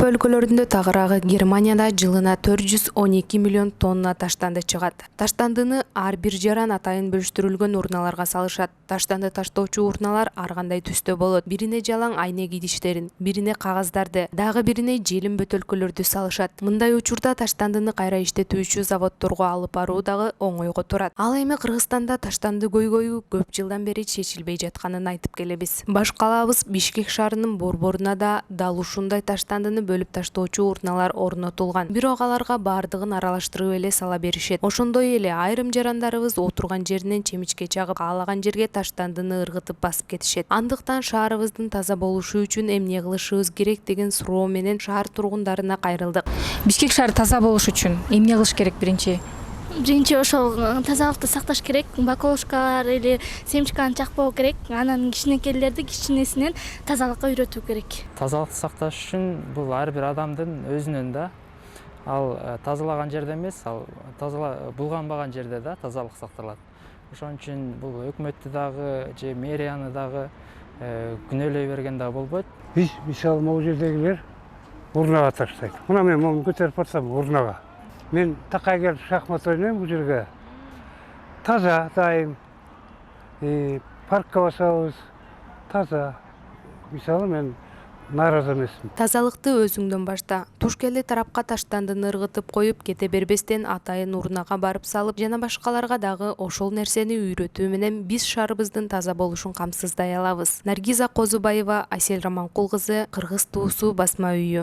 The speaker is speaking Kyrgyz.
Европа өлкөлөрүндө тагыраагы Германияда жылына 412 миллион тонна таштанды чыгат. Таштандыны ар бир жаран атайын бөлүштүрүлгөн урналарга салышат. Таштанды таштоочу урналар ар кандай түстө болот. Бирине жалаң айнек идиштерин, бирине кагаздарды, дагы бирине желим бөтөлкөлөрдү салышат. Мындай учурда таштандыны кайра иштетүүчү заводдорго алып баруу дагы оңойго турат. Ал эми Кыргызстанда таштанды көйгөйү көп жылдан бери чечилбей жатканын айтып келебиз. Баш калаабыз Бишкек шаарынын борборуна да дал ушундай таштандыны бөлүп таштоочу урналар орнотулган. Бирок аларга бардыгын аралаштырып эле сала беришет. Ошондой эле айрым жарандарыбыз отурган жеринен чемичке чагып, каалаган жерге таштандыны ыргытып басып кетишет. Андыктан шаарыбыздын таза болушу үчүн эмне кылышыбыз керек деген суроо менен шаар тургундарына кайрылдык. Бишкек шаары таза болуш үчүн эмне кылыш керек биринчи? Биринчи ошол тазалыкты сакташ керек, бакалошкалар или семчканы чакпоо керек, анан кичинекейлерди кичинесинен тазалыкка үйрөтүү керек. Тазалыкты сакташ үчүн бул ар бир адамдын өзүнөн да. Ал тазалаган жерде эмес, ал булганбаган жерде да тазалык сакталат. Ошон үчүн бул өкмөттү дагы же мэрияны дагы күнөөлөй берген да болбойт. Мисалы, могу жердегилер урнага таштайт. Мына мен мону көтөрүп барсам урнага. Мен такай келип шахмат ойнойм бул жерге. Таза дайым. Паркка басабыз. Таза. Мисалы, мен нааразы эмесмин. Тазалыкты өзүңдөн башта. Туш келе тарапка таштандыны ыргытып коюп кете бербестен атайын урнага барып салып, жана башкаларга дагы ошол нерсени үйрөтүү менен биз шаарыбыздын таза болушун камсыздай алабыз. Наргиза Козубаева, Асель Романкул кызы, Кыргыз туусу басма үйү.